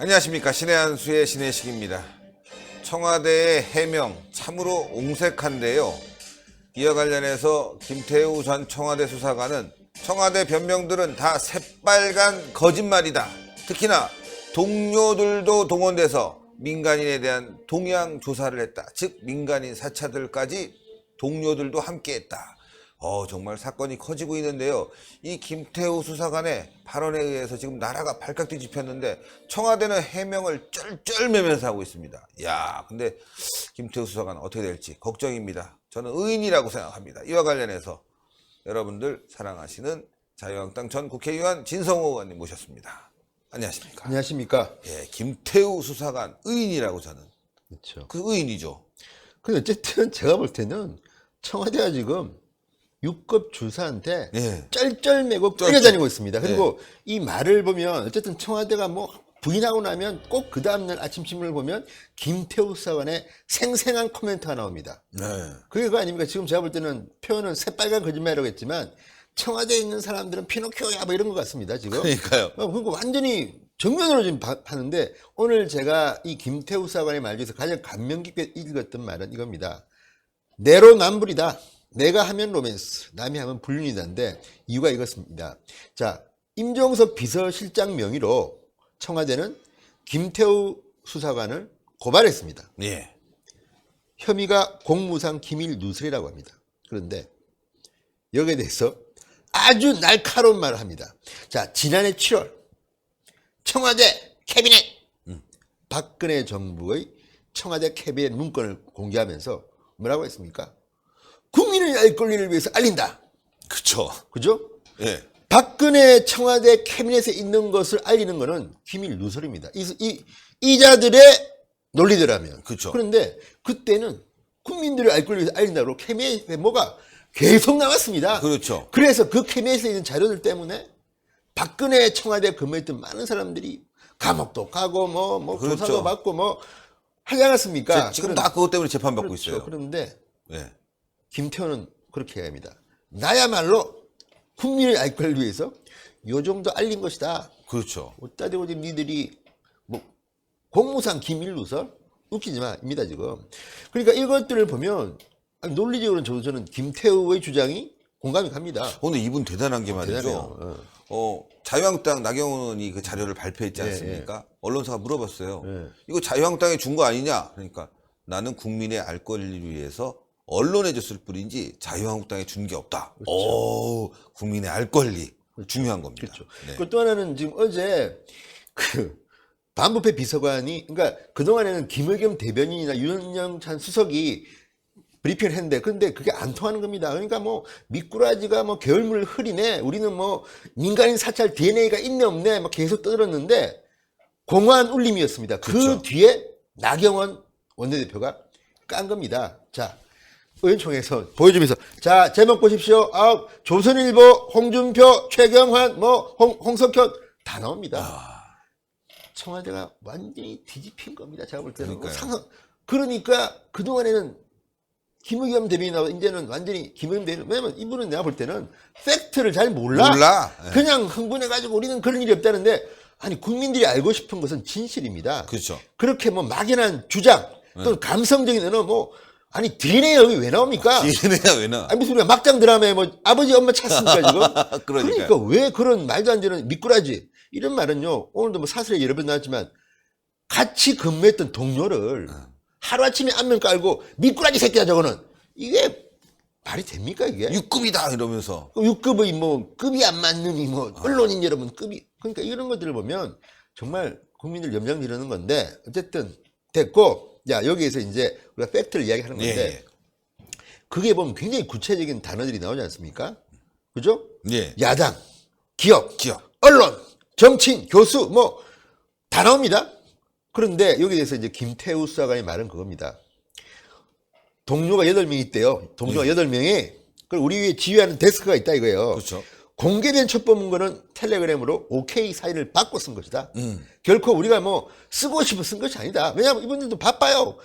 안녕하십니까. 신의 한수의 신의식입니다. 청와대의 해명 참으로 옹색한데요. 이와 관련해서 김태우 전 청와대 수사관은 청와대 변명들은 다 새빨간 거짓말이다. 특히나 동료들도 동원돼서 민간인에 대한 동향 조사를 했다. 즉 민간인 사찰들까지 동료들도 함께했다. 정말 사건이 커지고 있는데요. 이 김태우 수사관의 발언에 의해서 지금 나라가 발칵 뒤집혔는데 청와대는 해명을 쩔쩔매면서 하고 있습니다. 근데 김태우 수사관 어떻게 될지 걱정입니다. 저는 의인이라고 생각합니다. 이와 관련해서 여러분들 사랑하시는 자유한국당 전 국회의원 진성호 의원님 모셨습니다. 안녕하십니까? 안녕하십니까? 김태우 수사관 의인이라고 저는. 그렇죠. 그 의인이죠. 근데 어쨌든 제가 볼 때는 청와대가 지금 6급 주사한테 쩔쩔매고 끌려다니고 있습니다. 그리고 이 말을 보면 어쨌든 청와대가 뭐 부인하고 나면 꼭 그 다음날 아침 신문을 보면 김태우 수사관의 생생한 코멘트가 나옵니다. 그게 그거 아닙니까? 지금 제가 볼 때는 표현은 새빨간 거짓말이라고 했지만 청와대에 있는 사람들은 피노키오야 뭐 이런 것 같습니다. 지금. 그러니까요. 그리고 완전히 정면으로 지금 하는데 오늘 제가 이 김태우 수사관의 말 중에서 가장 감명 깊게 읽었던 말은 이겁니다. 내로남불이다. 내가 하면 로맨스, 남이 하면 불륜이다인데 이유가 이것입니다. 자, 임종석 비서실장 명의로 청와대는 김태우 수사관을 고발했습니다. 혐의가 공무상 기밀 누설이라고 합니다. 그런데 여기에 대해서 아주 날카로운 말을 합니다. 자, 지난해 7월 청와대 캐비넷 박근혜 정부의 청와대 캐비넷 문건을 공개하면서 뭐라고 했습니까? 국민의 알 권리를 위해서 알린다. 그죠? 박근혜 청와대 캐비넷에 있는 것을 알리는 것은 기밀 누설입니다. 이자들의 논리대로라면. 그런데 그때는 국민들의 알 권리를 위해서 알린다고 캐비넷에 뭐가 계속 나왔습니다. 그래서 그 캐비넷에 있는 자료들 때문에 박근혜 청와대에 근무했던 많은 사람들이 감옥도 가고 조사도 받고 하지 않았습니까? 지금 다 그것 때문에 재판받고 있어요. 그런데 김태우는 그렇게 합니다. 나야말로 국민의 알 권리를 위해서 요 정도 알린 것이다. 어따 대고 지금 니들이 공무상 기밀 누설? 웃기지 마입니다 지금. 그러니까 이것들을 보면 논리적으로는 저는 김태우의 주장이 공감이 갑니다. 오늘 이분 대단한 게 말이죠. 자유한국당 나경원 의원이 그 자료를 발표했지 않습니까? 언론사가 물어봤어요. 이거 자유한국당이 준 거 아니냐? 그러니까 나는 국민의 알 권리를 위해서 언론에 줬을 뿐이지 자유한국당에 준 게 없다. 국민의 알 권리. 중요한 겁니다. 또 하나는 지금 어제 반부패 비서관이, 그러니까 그동안에는 김의겸 대변인이나 윤영찬 수석이 브리핑을 했는데, 근데 그게 안 통하는 겁니다. 그러니까 미꾸라지가 게을물을 흐리네. 우리는 민간인 사찰 DNA가 있네 없네. 계속 떠들었는데, 공허한 울림이었습니다. 그 뒤에 나경원 원내대표가 깐 겁니다. 자, 의원총회에서 보여주면서, 자, 제목 보십시오. 조선일보, 홍준표, 최경환, 홍석현 다 나옵니다. 청와대가 완전히 뒤집힌 겁니다. 제가 볼 때는. 그러니까 그동안에는 김의겸 대변인 나오고 이제는 완전히 김의겸 대변인, 왜냐면 이분은 내가 볼 때는 팩트를 잘 몰라. 그냥 흥분해가지고 우리는 그런 일이 없다는데, 아니 국민들이 알고 싶은 것은 진실입니다. 그렇게 막연한 주장 또는 감성적인 언어 아니 DNA 여기 왜 나옵니까? DNA가 왜 나와? 아니 무슨 우리가 막장 드라마에 아버지 엄마 찾습니까 지금? 그러니까 왜 그런 말도 안 되는 미꾸라지 이런 말은요. 오늘도 사설에 여러 번 나왔지만 같이 근무했던 동료를 하루아침에 안면 깔고 미꾸라지 새끼야 저거는 이게 말이 됩니까 이게? 6급이다 이러면서 6급의 급이 안 맞는 언론인 여러분 급이, 그러니까 이런 것들을 보면 정말 국민들 염장 지르는 건데 어쨌든 됐고, 자 여기에서 이제 우리가 팩트를 이야기하는 건데 그게 보면 굉장히 구체적인 단어들이 나오지 않습니까? 그죠? 야당, 기업, 언론, 정치인, 교수 다 나옵니다. 그런데 여기에 대해서 이제 김태우 수사관의 말은 그겁니다. 동료가 8명 있대요. 동료가 8명이. 그리고 우리 위에 지휘하는 데스크가 있다 이거예요. 공개된 첩보문건은 텔레그램으로 OK 사인을 받고 쓴 것이다. 결코 우리가 쓰고 싶어 쓴 것이 아니다. 왜냐하면 이분들도 바빠요.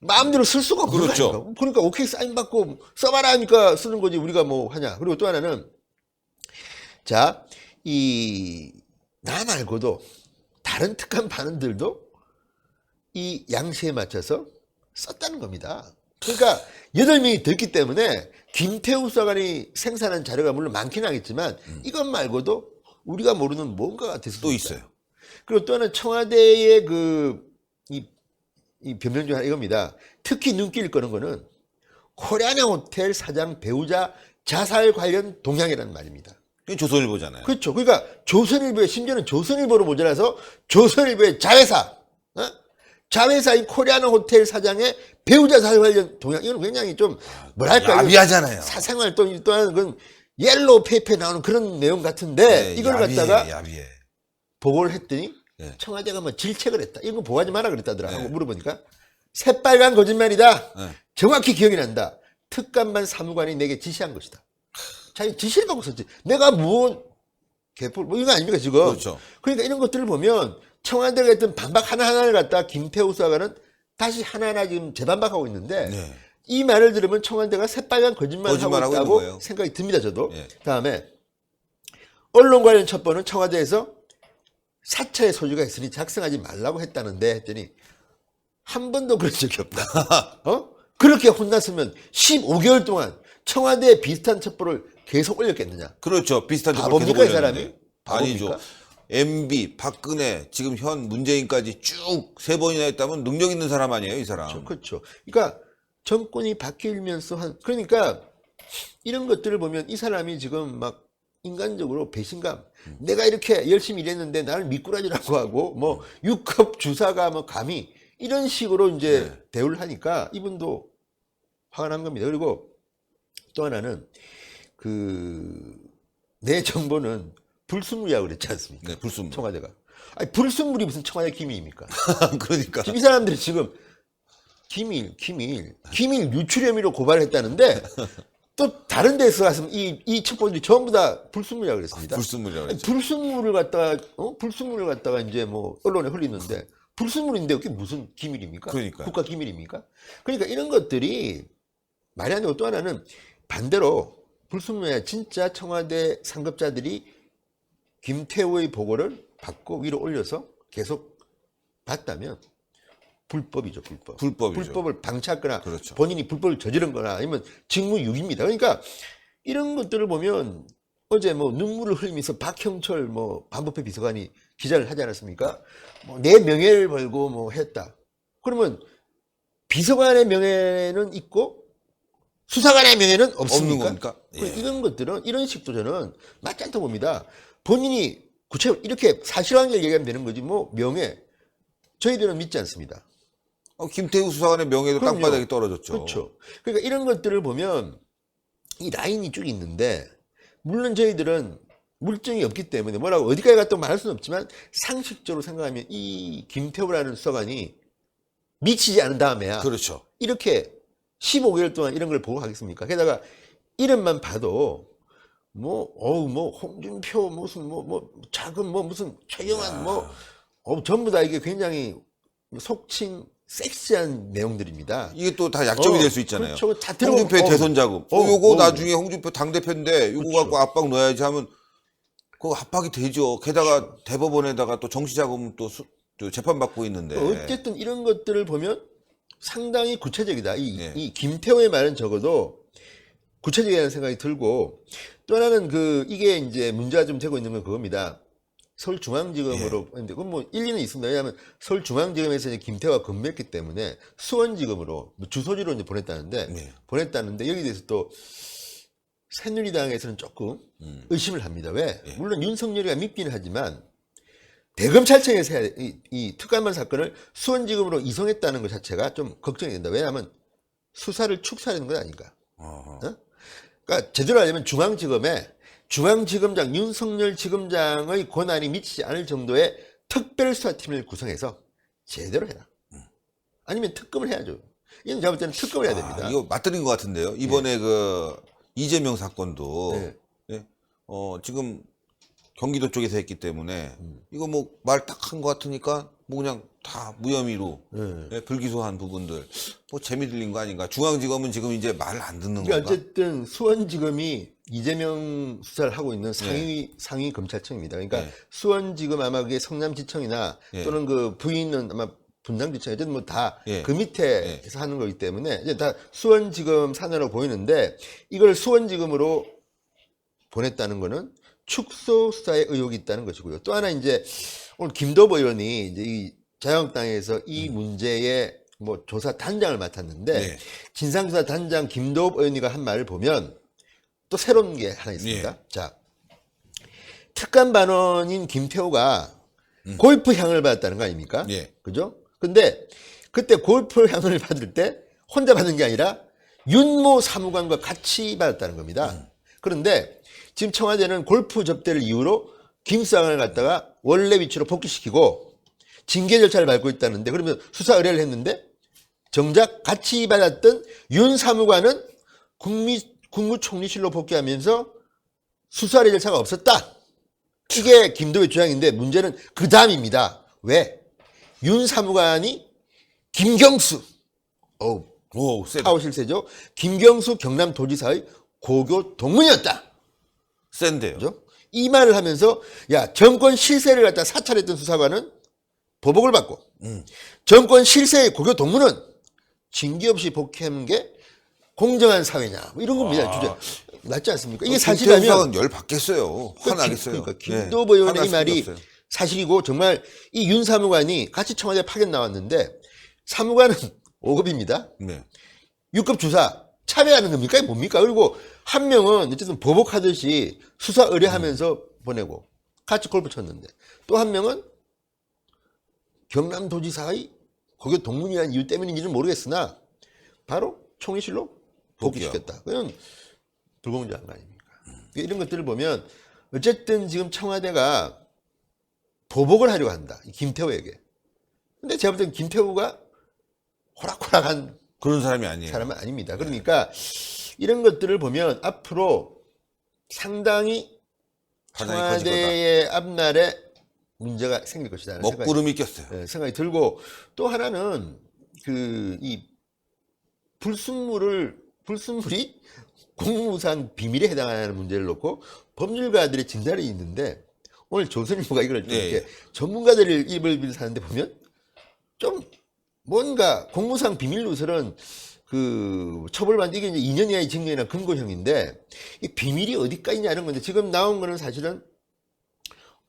마음대로 쓸 수가 없는 거니까. 그러니까 OK 사인 받고 써봐라 하니까 쓰는 거지 우리가 하냐. 그리고 또 하나는 자, 나 말고도 다른 특감 반원들도 이 양식에 맞춰서 썼다는 겁니다. 그러니까 8명이 됐기 때문에 김태우 수사관이 생산한 자료가 물론 많긴 하겠지만 이것 말고도 우리가 모르는 뭔가가 됐을 또 수 있어요. 있다. 그리고 또 하나는 청와대의 이 변명 중 하나 이겁니다. 특히 눈길을 끄는 거는 코리아나 호텔 사장 배우자 자살 관련 동향이라는 말입니다. 이게 조선일보잖아요. 그렇죠. 그러니까 조선일보에 심지어는 조선일보로 모자라서 조선일보의 자회사, 자회사인 코리아나 호텔 사장의 배우자 자살 관련 동향 이건 굉장히 좀 뭐랄까 야비하잖아요. 사생활 또한 그건 옐로우 페이퍼에 나오는 그런 내용 같은데 네, 이걸 야비해, 갖다가 야비해. 보고를 했더니 네. 청와대가 뭐 질책을 했다. 이거 보고하지 마라 그랬다더라. 네. 하고 물어보니까 새빨간 거짓말이다. 네. 정확히 기억이 난다. 특감반 사무관이 내게 지시한 것이다. 자기 지시를 받고 썼지. 내가 개뿔 뭐 이거 아닙니까 지금? 그렇죠. 그러니까 이런 것들을 보면 청와대가 했던 반박 하나하나를 갖다 김태우 수사관은 다시 하나하나 지금 재반박하고 있는데 네. 이 말을 들으면 청와대가 새빨간 거짓말을 하고 거짓말하고 있는 있다고 거예요. 생각이 듭니다. 저도. 네. 다음에 언론 관련 첩보는 청와대에서 사찰의 소지가 있으니 작성하지 말라고 했다는데 했더니 한 번도 그런 적이 없다. 그렇게 혼났으면 15개월 동안 청와대에 비슷한 첩보를 계속 올렸겠느냐. 그렇죠. 비슷한 척을 바보입니까, 계속 이 사람이? 올렸는데. 아니죠. 바보입니까? MB, 박근혜, 지금 현 문재인까지 쭉 3번이나 했다면 능력 있는 사람 아니에요, 이 사람. 그렇죠. 그러니까 정권이 바뀌면서 그러니까 이런 것들을 보면 이 사람이 지금 막 인간적으로 배신감. 내가 이렇게 열심히 일했는데 나를 미꾸라지라고 하고 뭐 6급 주사가 뭐 감히 이런 식으로 이제 네. 대우를 하니까 이분도 화가 난 겁니다. 그리고 또 하나는 내 정보는 불순물이라고 그랬지 않습니까? 네, 불순물. 청와대가. 아니, 불순물이 무슨 청와대 기밀입니까? 그러니까. 지금 이 사람들이 지금 기밀 유출 혐의로 고발을 했다는데 또 다른 데서 가서 이 첩보들이 전부 다 불순물이라고 그랬습니다. 불순물이라고 아니, 그랬죠. 불순물을 갖다가 이제 뭐 언론에 흘리는데 불순물인데 그게 무슨 기밀입니까? 그러니까요. 국가 기밀입니까? 그러니까 이런 것들이 말이 안 되고 또 하나는 반대로 불순물이 진짜 청와대 상급자들이 김태우의 보고를 받고 위로 올려서 계속 봤다면 불법이죠, 불법. 불법이죠. 불법을 방치했거나 그렇죠. 본인이 불법을 저지른 거나 아니면 직무유기입니다. 그러니까 이런 것들을 보면 어제 뭐 눈물을 흘리면서 박형철 뭐 반부패 비서관이 기자를 하지 않았습니까? 뭐 내 명예를 걸고 뭐 했다. 그러면 비서관의 명예는 있고 수사관의 명예는 없습니까? 없는 겁니까? 예. 이런 것들은 이런 식도 저는 맞지 않다고 봅니다. 본인이 구체적으로 이렇게 사실관계를 얘기하면 되는 거지 뭐 명예 저희들은 믿지 않습니다. 김태우 수사관의 명예도 그럼요. 땅바닥에 떨어졌죠. 그렇죠. 그러니까 이런 것들을 보면 이 라인이 쭉 있는데 물론 저희들은 물증이 없기 때문에 뭐라고 어디까지 갔다 말할 수는 없지만 상식적으로 생각하면 이 김태우라는 수사관이 미치지 않은 다음에야 그렇죠. 이렇게 15개월 동안 이런 걸 보고 하겠습니까? 게다가 이름만 봐도 뭐 홍준표 무슨 작은 무슨 최영환 전부 다 이게 굉장히 속칭 섹시한 내용들입니다. 이게 또 다 약점이 될 수 있잖아요. 그렇죠. 다 홍준표의 들어보고, 대선 자금. 요거 나중에 홍준표 당대표인데 요거 그렇죠. 갖고 압박 넣어야지 하면 그거 압박이 되죠. 게다가 대법원에다가 또 정치자금 또 재판받고 있는데. 어쨌든 이런 것들을 보면 상당히 구체적이다. 네. 이 김태호의 말은 적어도 구체적이라는 생각이 들고 또 하나는 이게 이제 문제가 좀 되고 있는 건 그겁니다. 서울중앙지검으로 했는데 그건 뭐 일리는 있습니다. 왜냐하면 서울중앙지검에서 이제 김태호가 근무했기 때문에 수원지검으로 주소지로 이제 보냈다는데 여기 대해서 또 새누리당에서는 조금 의심을 합니다. 왜? 물론 윤석열이가 믿기는 하지만 대검찰청에서 이 특감반 사건을 수원지검으로 이송했다는 것 자체가 좀 걱정이 된다. 왜냐하면 수사를 축소하는 건 아닌가. 그러니까 제대로 하려면 중앙지검장 윤석열 지검장의 권한이 미치지 않을 정도의 특별수사팀을 구성해서 제대로 해라. 아니면 특검을 해야죠. 이건 제가 볼 때는 특검을 해야 됩니다. 이거 맞들린 것 같은데요. 이번에 이재명 사건도 네. 지금 경기도 쪽에서 했기 때문에 이거 뭐 말 딱 한 것 같으니까 뭐 그냥 다 무혐의로 예, 불기소한 부분들 뭐 재미 들린 거 아닌가. 중앙지검은 지금 이제 말 안 듣는 그러니까 건가? 어쨌든 수원지검이 이재명 수사를 하고 있는 상위 검찰청입니다. 그러니까 네. 수원지검 아마 그게 성남지청이나 네. 또는 그 부인은 아마 분당지청 어쨌든 뭐 다 그 예. 밑에서 하는 거기 때문에 이제 다 수원지검 산하로 보이는데 이걸 수원지검으로 보냈다는 거는 축소 수사의 의혹이 있다는 것이고요. 또 하나 이제 오늘 김도부 의원이 이제 이 자유한국당에서 이 문제의 뭐 조사 단장을 맡았는데 네. 진상조사 단장 김도부 의원이가 한 말을 보면 또 새로운 게 하나 있습니다. 네. 자, 특감 반원인 김태호가 골프향을 받았다는 거 아닙니까? 네. 그죠? 근데 그때 골프향을 받을 때 혼자 받은 게 아니라 윤모 사무관과 같이 받았다는 겁니다. 그런데 지금 청와대는 골프 접대를 이유로 김수상을 갖다가 원래 위치로 복귀시키고 징계 절차를 밟고 있다는데 그러면 수사 의뢰를 했는데 정작 같이 받았던 윤 사무관은 국무총리실로 복귀하면서 수사 의뢰 절차가 없었다. 이게 김도의 주장인데 문제는 그 다음입니다. 왜? 윤 사무관이 김경수, 오, 세다. 파워 실세죠. 김경수 경남도지사의 고교 동문이었다. 센데요. 그죠? 이 말을 하면서 야 정권 실세를 갖다 사찰했던 수사관은 보복을 받고 정권 실세의 고교 동문은 징계 없이 복귀하는 게 공정한 사회냐 뭐 이런 겁니다. 주제 맞지 않습니까? 이게 사실이면 김태우상은 열 받겠어요. 화나겠어요. 그러니까 예, 김도부 의원의 화날 이 말이 수밖에 없어요. 사실이고 정말 이 윤 사무관이 같이 청와대 파견 나왔는데 사무관은 5급입니다. 네. 6급 주사 차별하는 겁니까? 이게 뭡니까? 그리고 한 명은 어쨌든 보복하듯이 수사 의뢰하면서 보내고 같이 골프 쳤는데 또 한 명은 경남도지사의 고교 동문이라는 이유 때문인지는 모르겠으나 바로 총리실로 복귀시켰다. 그건 불공정한 거 아닙니까? 이런 것들을 보면 어쨌든 지금 청와대가 보복을 하려고 한다. 이 김태호에게. 근데 제가 볼 때는 김태호가 호락호락한 그런 사람이 아니에요. 사람은 아닙니다. 그러니까 이런 것들을 보면 앞으로 상당히 파장이 커질 거다. 청와대의 앞날에 문제가 생길 것이다. 하는 먹구름이 꼈어요. 생각이 들고 또 하나는 그 이 불순물이 공무상 비밀에 해당하는 문제를 놓고 법률가들의 진단이 있는데 오늘 조선일보가 이걸 좀 네. 이렇게 전문가들을 입을 빌사는데 보면 좀 뭔가 공무상 비밀 누설은 그 처벌받는 이게 이제 2년 이하의 징역이나 금고형인데 이 비밀이 어디까지 있냐 이런 건데 지금 나온 거는 사실은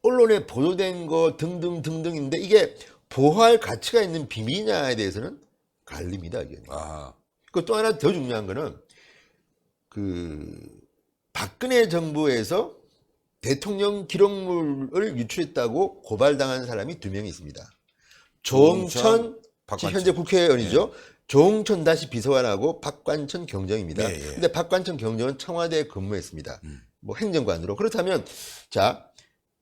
언론에 보도된 거 등등등등인데 이게 보호할 가치가 있는 비밀이냐에 대해서는 갈립니다. 이게. 아, 그 또 하나 더 중요한 거는 그 박근혜 정부에서 대통령 기록물을 유출했다고 고발당한 사람이 2명이 있습니다. 조홍천 박관천. 현재 국회의원이죠. 조홍천 다시 비서관하고 박관천 경정입니다. 예, 예. 근데 박관천 경정은 청와대에 근무했습니다. 뭐 행정관으로. 그렇다면 자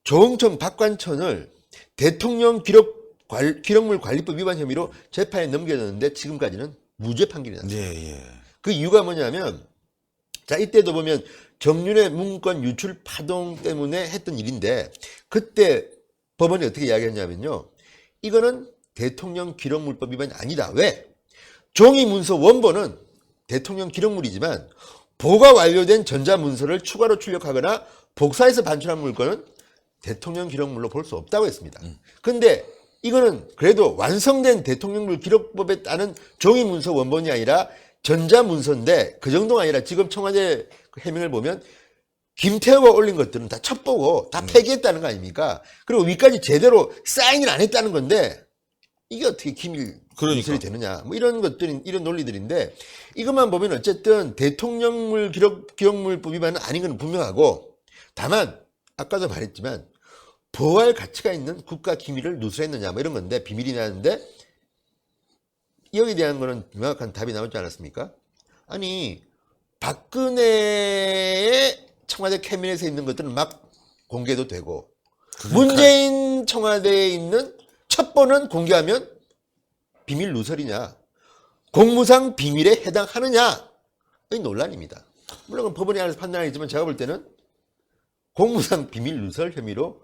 조홍천 박관천을 대통령 기록물 관리법 위반 혐의로 재판에 넘겨졌는데 지금까지는 무죄 판결이 났습니다. 예, 예. 그 이유가 뭐냐면 자 이때도 보면 정윤의 문건 유출 파동 때문에 했던 일인데 그때 법원이 어떻게 이야기했냐면요. 이거는 대통령 기록물법 위반이 아니다. 왜? 종이 문서 원본은 대통령 기록물이지만 보가 완료된 전자문서를 추가로 출력하거나 복사해서 반출한 물건은 대통령 기록물로 볼 수 없다고 했습니다. 근데 이거는 그래도 완성된 대통령물 기록법에 따른 종이 문서 원본이 아니라 전자문서인데 그 정도가 아니라 지금 청와대 그 해명을 보면 김태호가 올린 것들은 다 첩보고 다 폐기했다는 거 아닙니까? 그리고 위까지 제대로 사인을 안 했다는 건데 이게 어떻게 기밀 누설이 되느냐 뭐 이런 것들이 이런 논리들인데 이것만 보면 어쨌든 대통령물 기록물법 위반은 아닌 건 분명하고 다만 아까도 말했지만 보호할 가치가 있는 국가 기밀을 누설했느냐 뭐 이런 건데 비밀이 나는데 여기에 대한 거는 명확한 답이 나오지 않았습니까? 아니 박근혜의 청와대 캐비넷에 있는 것들은 막 공개도 되고 문재인 청와대에 있는 첩보는 공개하면 비밀 누설이냐 공무상 비밀에 해당하느냐 이 논란입니다. 물론 법원이 알아서 판단하겠지만 제가 볼 때는 공무상 비밀 누설 혐의로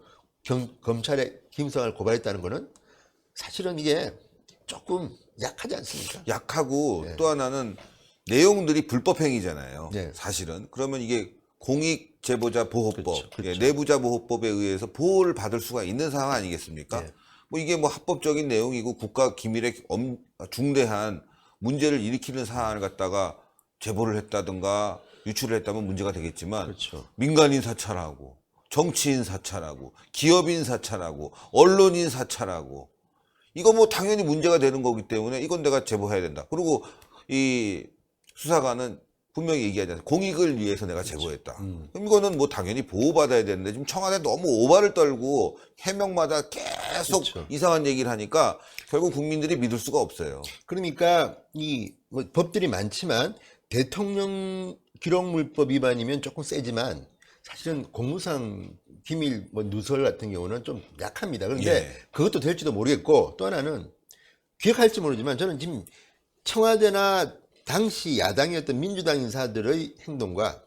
검찰에 김성환을 고발했다는 거는 사실은 이게 조금 약하지 않습니까? 약하고 네. 또 하나는 내용들이 불법행위잖아요. 네. 사실은. 그러면 이게 공익제보자보호법, 그렇죠, 그렇죠. 예, 내부자보호법에 의해서 보호를 받을 수가 있는 상황 아니겠습니까? 네. 뭐 이게 뭐 합법적인 내용이고 국가 기밀에 중대한 문제를 일으키는 사안을 갖다가 제보를 했다든가 유출을 했다면 문제가 되겠지만 그렇죠. 민간인 사찰하고 정치인 사찰하고 기업인 사찰하고 언론인 사찰하고 이거 뭐 당연히 문제가 되는 거기 때문에 이건 내가 제보해야 된다. 그리고 이 수사관은 분명히 얘기하잖아요. 공익을 위해서 내가 제보했다. 그럼 이거는 뭐 당연히 보호받아야 되는데 지금 청와대 너무 오바를 떨고 해명마다 계속 그렇죠. 이상한 얘기를 하니까 결국 국민들이 믿을 수가 없어요. 그러니까 이 뭐 법들이 많지만 대통령 기록물법 위반이면 조금 세지만 사실은 공무상 기밀 뭐 누설 같은 경우는 좀 약합니다. 그런데 예. 그것도 될지도 모르겠고 또 하나는 기억할지 모르지만 저는 지금 청와대나 당시 야당이었던 민주당 인사들의 행동과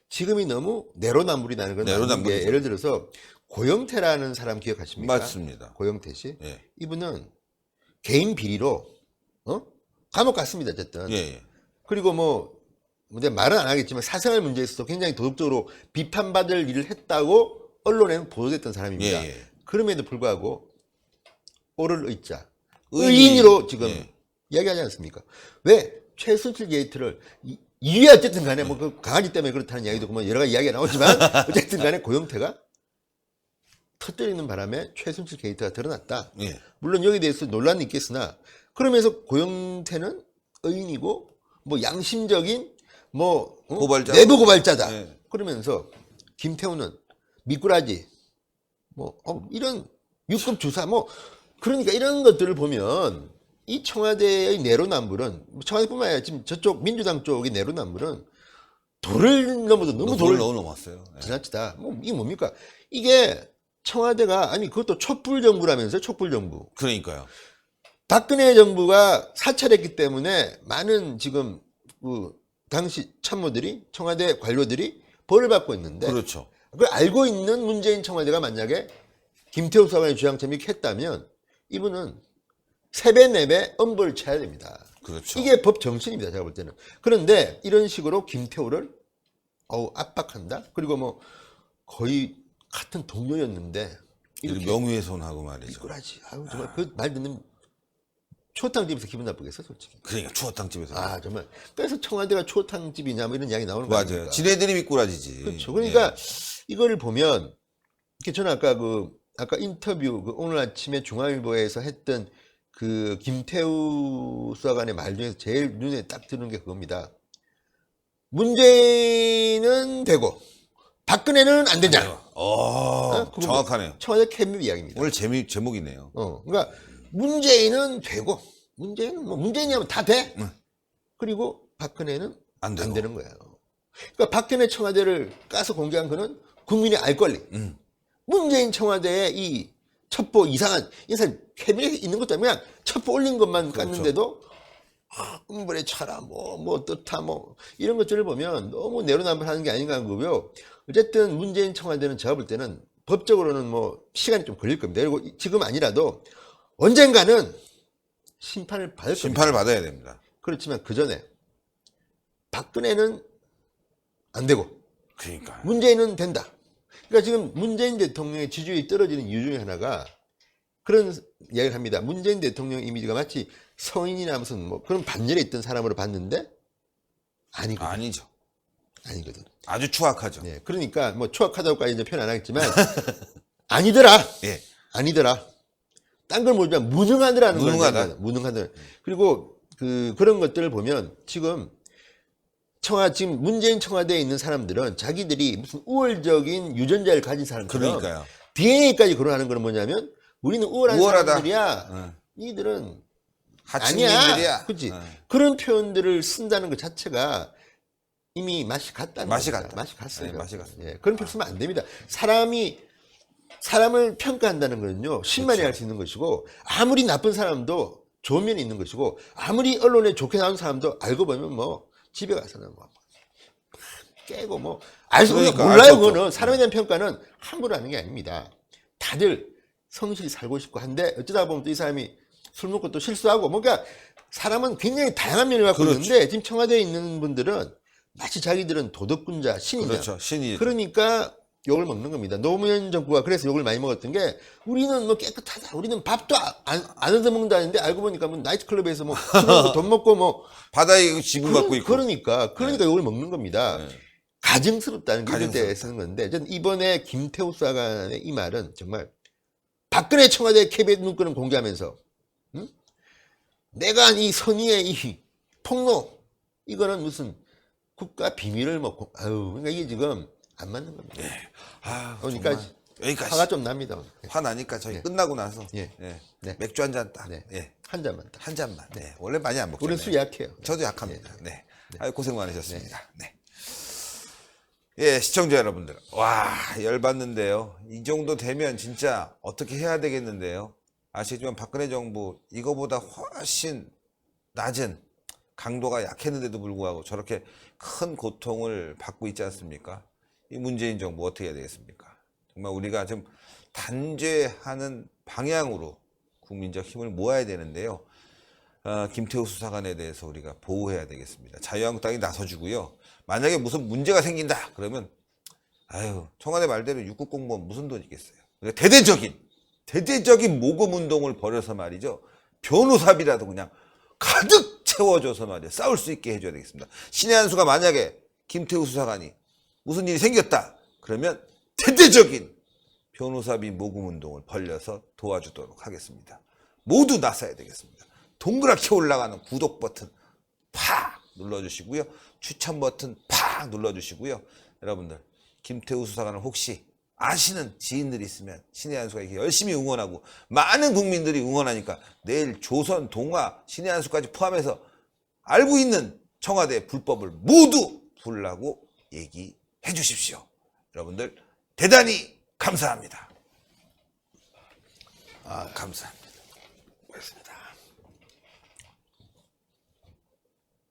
지금이 너무 내로남불이 나는 건 맞는 게 내로남불이죠. 예를 들어서 고영태라는 사람 기억하십니까? 맞습니다. 고영태 씨. 예. 이분은 개인 비리로 감옥 갔습니다. 어쨌든. 예, 예. 그리고 뭐 내가 말은 안 하겠지만 사생활 문제에 있어서 굉장히 도덕적으로 비판받을 일을 했다고 언론에는 보도됐던 사람입니다. 예, 예. 그럼에도 불구하고 오를 의자 의인. 의인으로 지금 예. 이야기하지 않습니까? 왜 최순실 게이트를 이유야 어쨌든 간에 뭐 그 강아지 때문에 그렇다는 이야기도 뭐 여러 가지 이야기가 나오지만 어쨌든 간에 고영태가 터뜨리는 바람에 최순실 게이트가 드러났다. 예. 물론 여기에 대해서 논란이 있겠으나 그러면서 고영태는 의인이고 뭐 양심적인 뭐 고발자. 내부 고발자다. 예. 그러면서 김태우는 미꾸라지 뭐 이런 유급 주사 뭐 그러니까 이런 것들을 보면 이 청와대의 내로남불은 청와대뿐만 아니라 지금 저쪽 민주당 쪽의 내로남불은 도를 넘어도 너무 돌을 도를 너무 넘었어요. 예. 지나치다. 뭐 이게 뭡니까? 이게 청와대가 아니 그것도 촛불 정부라면서요. 촛불 정부. 그러니까요. 박근혜 정부가 사찰했기 때문에 많은 지금 그 당시 참모들이 청와대 관료들이 벌을 받고 있는데 그렇죠. 그걸 알고 있는 문재인 청와대가 만약에 김태우 수사관의 주장처럼 이렇게 했다면 이분은 3배, 4배 엄벌 쳐야 됩니다. 그렇죠. 이게 법 정신입니다. 제가 볼 때는. 그런데 이런 식으로 김태우를 압박한다. 그리고 뭐 거의 같은 동료였는데 이렇게 명예훼손하고 말이죠. 미꾸라지. 아유 정말 그 말 듣는 추어탕집에서 기분 나쁘겠어 솔직히. 그러니까 추어탕집에서. 아 정말. 그래서 청와대가 추어탕집이냐 뭐 이런 이야기 나오는 거 맞아요. 아닙니까? 지네들이 미꾸라지지. 그렇죠. 그러니까 예. 이거를 보면 이렇게 저는 아까 인터뷰 오늘 아침에 중앙일보에서 했던 그 김태우 수사관의 말 중에서 제일 눈에 딱 드는 게 그겁니다. 문재인은 되고 박근혜는 안 된다. 그건 정확하네요. 청와대 캠입 이야기입니다. 오늘 제목이네요. 그러니까 문재인은 되고 문재인은 뭐 문재인이면 다 돼. 그리고 박근혜는 안 안 되고. 되는 거예요. 그러니까 박근혜 청와대를 까서 공개한 거는 국민이 알 권리. 문재인 청와대의 이 첩보 이상한 인사 캐비넷에 있는 것도 아니고 그냥 첩보 올린 것만 그렇죠. 깠는데도 음벌에 차라 뭐 뜻하 뭐 이런 것들을 보면 너무 내로남불하는 게 아닌가 하는 거고요. 어쨌든 문재인 청와대는 제가 볼 때는 법적으로는 뭐 시간이 좀 걸릴 겁니다. 그리고 지금 아니라도 언젠가는 심판을 받을 겁니다. 심판을 받아야 됩니다. 그렇지만 그 전에 박근혜는 안 되고 그러니까. 문재인은 된다. 그러니까 지금 문재인 대통령의 지지율이 떨어지는 이유 중에 하나가 그런 이야기를 합니다. 문재인 대통령 이미지가 마치 성인이나 무슨 뭐 그런 반열에 있던 사람으로 봤는데 아니거든. 아니죠. 아니거든. 아주 추악하죠. 네, 그러니까 뭐 추악하다고까지 이제 표현 안 하겠지만 아니더라. 예. 아니더라. 딴 걸 모르지만 무능하더라는 거예요. 무능하다. 무능하더라. 그리고 그런 것들을 보면 지금 지금 문재인 청와대에 있는 사람들은 자기들이 무슨 우월적인 유전자를 가진 사람처럼 그러니까요. DNA까지 거론하는 건 뭐냐면 우리는 우월한 우월하다. 사람들이야. 니들은 하층민들이야. 아니야. 그렇지. 어. 그런 표현들을 쓴다는 것 자체가 이미 맛이 갔다는 맛이 겁니다. 갔다. 맛이 갔어요. 네, 맛이 갔어요. 예, 그런 표현 쓰면 안 됩니다. 사람을 평가한다는 거는요. 신만이 할 수 있는 것이고 아무리 나쁜 사람도 좋은 면이 있는 것이고 아무리 언론에 좋게 나온 사람도 알고 보면 뭐 집에 가서는 뭐 깨고 뭐 알수 그러니까, 몰라요. 알수 없죠. 그거는 사람에 대한 평가는 함부로 하는 게 아닙니다. 다들 성실히 살고 싶고 한데 어쩌다 보면 또 이 사람이 술 먹고 또 실수하고 뭔가 사람은 굉장히 다양한 면을 갖고 그렇죠. 있는데 지금 청와대에 있는 분들은 마치 자기들은 도덕군자 신이냐. 그렇죠. 신이. 그러니까 욕을 먹는 겁니다. 노무현 정부가 그래서 욕을 많이 먹었던 게 우리는 뭐 깨끗하다. 우리는 밥도 안 얻어먹는다는데 알고 보니까 뭐 나이트클럽에서 뭐 술 먹고 돈 먹고 뭐 바다에 지분 갖고 있고. 그러니까 욕을 먹는 겁니다. 네. 가증스럽다는 게 이럴 때 쓰는 건데 전 이번에 김태우 수사관의 이 말은 정말 박근혜 청와대 캐비넷 문건을 공개하면서 내가 한 이 선의의 이 폭로 이거는 무슨 국가 비밀을 먹고 아유 그러니까 이게 지금 안 맞는 겁니다. 아, 그러니까 정말 여기까지. 화가 좀 납니다. 화 나니까 저희 네. 끝나고 나서 예. 예. 네. 맥주 한 잔 딱. 네. 예. 한 잔만 딱. 한 잔만. 네. 원래 많이 안 먹죠. 우리는 술 약해요. 저도 약합니다. 네. 아유, 고생 많으셨습니다. 네. 예, 시청자 여러분들. 와, 열받는데요. 이 정도 되면 진짜 어떻게 해야 되겠는데요. 아시지만 박근혜 정부 이거보다 훨씬 낮은 강도가 약했는데도 불구하고 저렇게 큰 고통을 받고 있지 않습니까? 이 문재인 정부 어떻게 해야 되겠습니까? 정말 우리가 좀 단죄하는 방향으로 국민적 힘을 모아야 되는데요. 김태우 수사관에 대해서 우리가 보호해야 되겠습니다. 자유한국당이 나서주고요. 만약에 무슨 문제가 생긴다 그러면 아유 청와대 말대로 육국 공무원 무슨 돈 있겠어요. 그러니까 대대적인 모금 운동을 벌여서 말이죠. 변호사비라도 그냥 가득 채워줘서 말이야 싸울 수 있게 해줘야 되겠습니다. 신의 한 수가 만약에 김태우 수사관이 무슨 일이 생겼다 그러면 대대적인 변호사비 모금 운동을 벌려서 도와주도록 하겠습니다. 모두 나서야 되겠습니다. 동그랗게 올라가는 구독 버튼 팍 눌러주시고요. 추천 버튼 팍 눌러주시고요. 여러분들 김태우 수사관을 혹시 아시는 지인들이 있으면 신의 한 수가 이렇게 열심히 응원하고 많은 국민들이 응원하니까 내일 조선, 동아, 신의 한 수까지 포함해서 알고 있는 청와대 불법을 모두 불라고 얘기해 주십시오. 여러분들 대단히 감사합니다. 감사합니다. 고맙습니다.